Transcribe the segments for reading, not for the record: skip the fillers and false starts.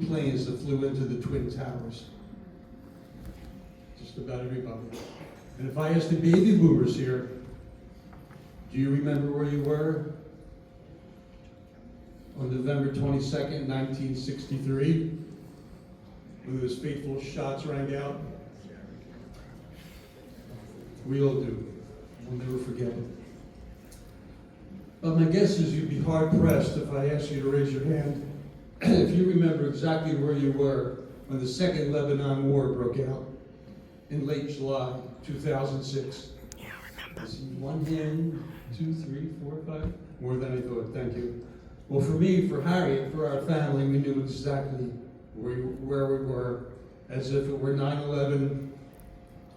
planes that flew into the Twin Towers. Just about everybody. And if I ask the baby boomers here, do you remember where you were on November 22nd, 1963, when those fateful shots rang out? We all do. We'll never forget it. But my guess is you'd be hard-pressed if I asked you to raise your hand if you remember exactly where you were when the Second Lebanon War broke out in late July 2006. Yeah, I remember. I see one hand, 2, 3, 4, 5. More than I thought, thank you. Well, for me, for Harry, for our family, we knew exactly where we were, as if it were 9/11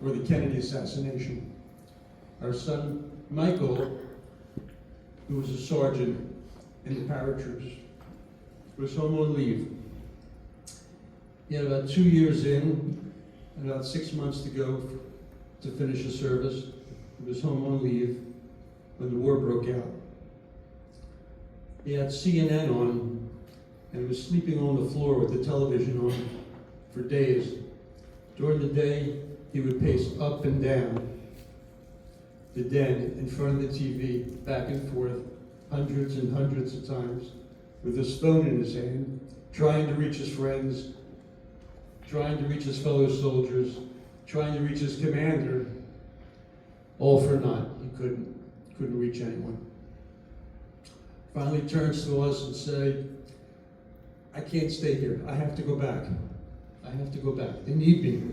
or the Kennedy assassination. Our son, Michael, who was a sergeant in the paratroops, was home on leave. He had about 2 years in, and about 6 months to go to finish his service. He was home on leave when the war broke out. He had CNN on, and he was sleeping on the floor with the television on for days. During the day, he would pace up and down the den in front of the TV, back and forth, hundreds and hundreds of times, with his phone in his hand, trying to reach his friends, trying to reach his fellow soldiers, trying to reach his commander, all for naught. He couldn't reach anyone. Finally turns to us and said, I can't stay here. I have to go back. I have to go back. They need me.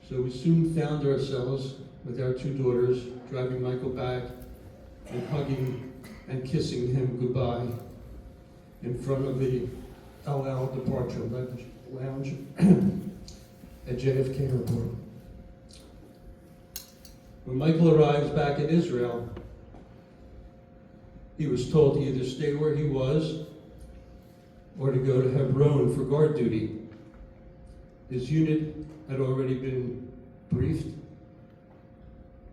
So we soon found ourselves with our 2 daughters driving Michael back and hugging and kissing him goodbye in front of the LL Departure Lounge at JFK Airport. When Michael arrives back in Israel, he was told to either stay where he was or to go to Hebron for guard duty. His unit had already been briefed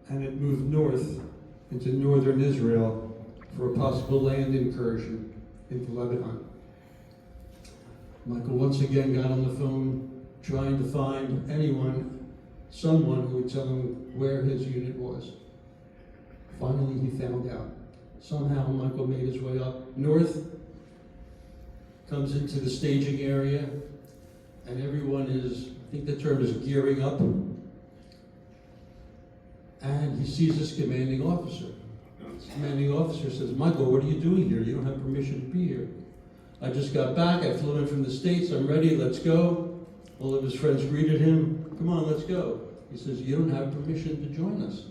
and had moved north into northern Israel for a possible land incursion into Lebanon. Michael once again got on the phone trying to find someone who would tell him where his unit was. Finally, he found out. Somehow Michael made his way up north, comes into the staging area, and everyone is, I think the term is gearing up, and he sees this commanding officer. This commanding officer says, Michael, what are you doing here? You don't have permission to be here. I just got back, I flew in from the States, I'm ready, let's go. All of his friends greeted him, come on, let's go. He says, you don't have permission to join us.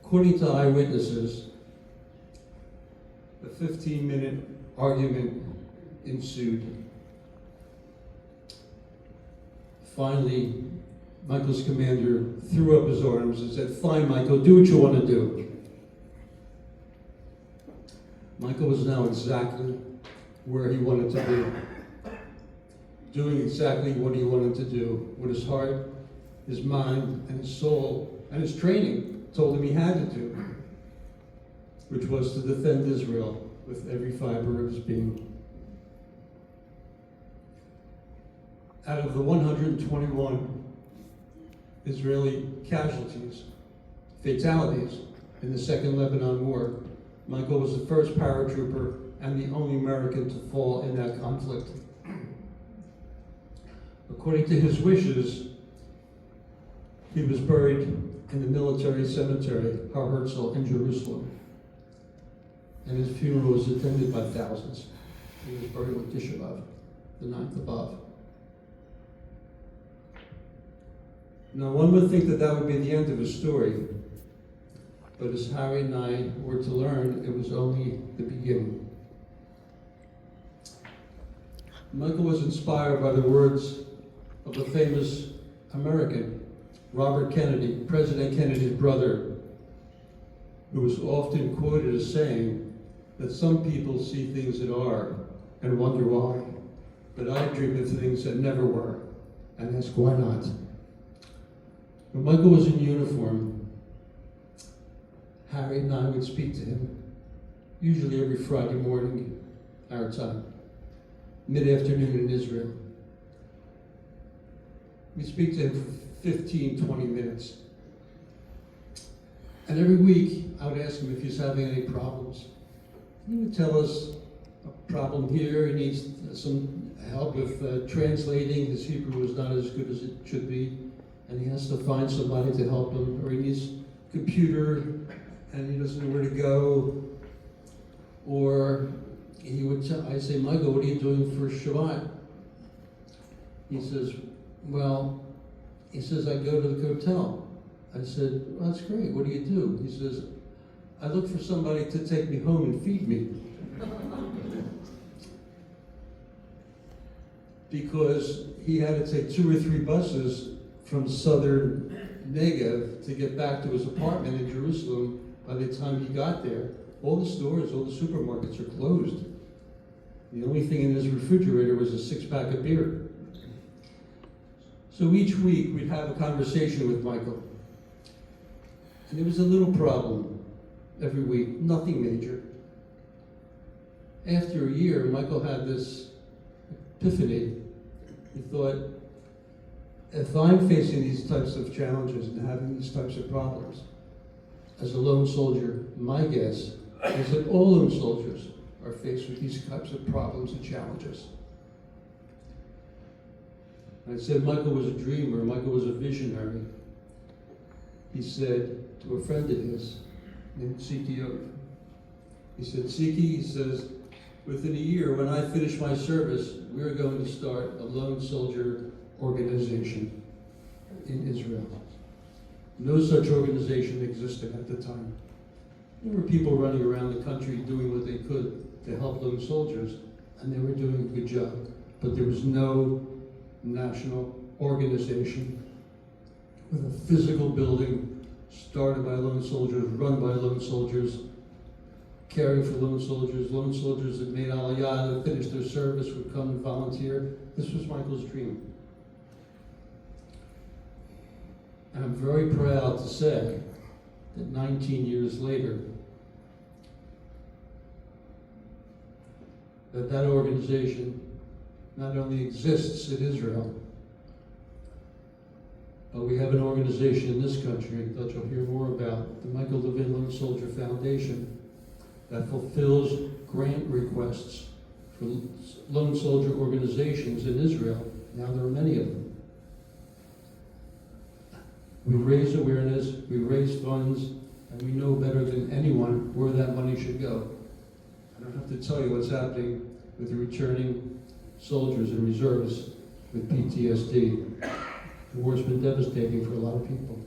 According to eyewitnesses, a 15-minute argument ensued. Finally, Michael's commander threw up his arms and said, fine, Michael, do what you want to do. Michael was now exactly where he wanted to be, doing exactly what he wanted to do, what his heart, his mind, and his soul, and his training told him he had to do, which was to defend Israel with every fiber of his being. Out of the 121 Israeli fatalities in the Second Lebanon War, Michael was the first paratrooper and the only American to fall in that conflict. According to his wishes, he was buried in the military cemetery, Har Herzl in Jerusalem. And his funeral was attended by thousands. He was buried with Tisha B'Av, the 9th of Av. Now, one would think that that would be the end of his story, but as Harry and I were to learn, it was only the beginning. Michael was inspired by the words of a famous American, Robert Kennedy, President Kennedy's brother, who was often quoted as saying that some people see things that are and wonder why, but I dream of things that never were and ask why not. When Michael was in uniform, Harry and I would speak to him, usually every Friday morning, our time. mid-afternoon in Israel. We speak to him for 15, 20 minutes. And every week, I would ask him if he's having any problems. He would tell us a problem here, he needs some help with translating. His Hebrew is not as good as it should be, and he has to find somebody to help him, or he needs a computer, and he doesn't know where to go. Or he would tell, I say, Michael, what are you doing for Shabbat? He says, I go to the hotel. I said, well, that's great, what do you do? He says, I look for somebody to take me home and feed me. Because he had to take 2 or 3 buses from southern Negev to get back to his apartment in Jerusalem. By the time he got there, all the stores, all the supermarkets are closed. The only thing in his refrigerator was a 6-pack of beer. So each week we'd have a conversation with Michael. And there was a little problem every week, nothing major. After a year, Michael had this epiphany. He thought, if I'm facing these types of challenges and having these types of problems, as a lone soldier, my guess is that all lone soldiers are faced with these types of problems and challenges. I said Michael was a dreamer, Michael was a visionary. He said to a friend of his named CTO, he said, Siki, he says, within a year, when I finish my service, we're going to start a lone soldier organization in Israel. No such organization existed at the time. There were people running around the country doing what they could to help lone soldiers, and they were doing a good job. But there was no national organization with a physical building started by lone soldiers, run by lone soldiers, caring for lone soldiers that made Aliyah, that finished their service, would come and volunteer. This was Michael's dream. And I'm very proud to say that 19 years later, that organization not only exists in Israel, but we have an organization in this country that you'll hear more about, the Michael Levin Lone Soldier Foundation, that fulfills grant requests for lone soldier organizations in Israel. Now there are many of them. We raise awareness, we raise funds, and we know better than anyone where that money should go. I don't have to tell you what's happening with the returning soldiers and reservists with PTSD. The war's been devastating for a lot of people.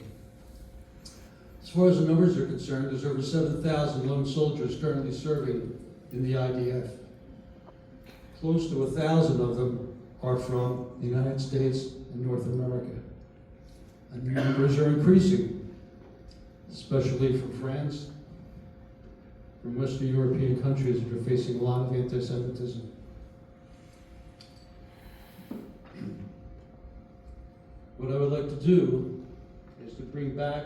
As far as the numbers are concerned, there's over 7,000 lone soldiers currently serving in the IDF. Close to 1,000 of them are from the United States and North America. And the numbers are increasing, especially from France, from Western European countries that are facing a lot of anti-Semitism. What I would like to do is to bring back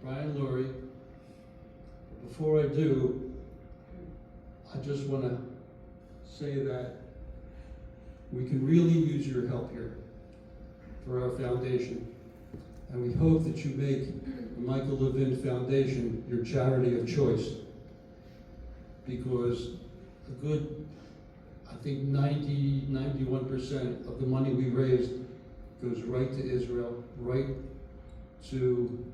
Brian Lurie. But before I do, I just want to say that we can really use your help here for our foundation. And we hope that you make the Michael Levin Foundation your charity of choice. Because a good, I think 91% of the money we raised goes right to Israel, right to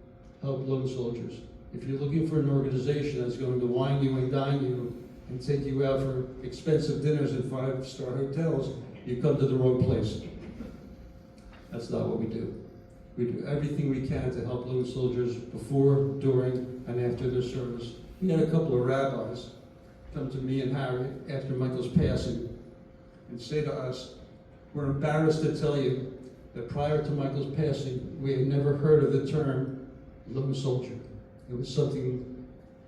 help lone soldiers. If you're looking for an organization that's going to wine you and dine you and take you out for expensive dinners at 5-star hotels, you come to the wrong place. That's not what we do. We do everything we can to help lone soldiers before, during, and after their service. We had a couple of rabbis come to me and Harry after Michael's passing and say to us, we're embarrassed to tell you that prior to Michael's passing, we had never heard of the term lone soldier. It was something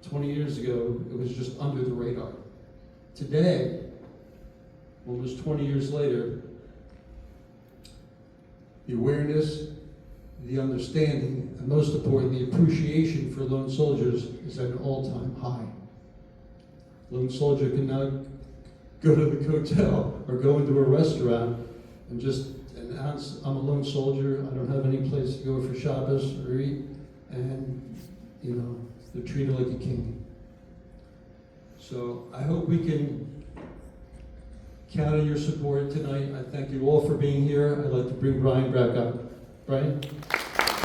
20 years ago, it was just under the radar. Today, almost 20 years later, the awareness, the understanding, and most importantly, the appreciation for lone soldiers is at an all-time high. Lone soldier can now go to the hotel or go into a restaurant and just announce, I'm a lone soldier, I don't have any place to go for Shabbos or eat, and, you know, they're treated like a king. So I hope we can count on your support tonight. I thank you all for being here. I'd like to bring Brian back up. Brian?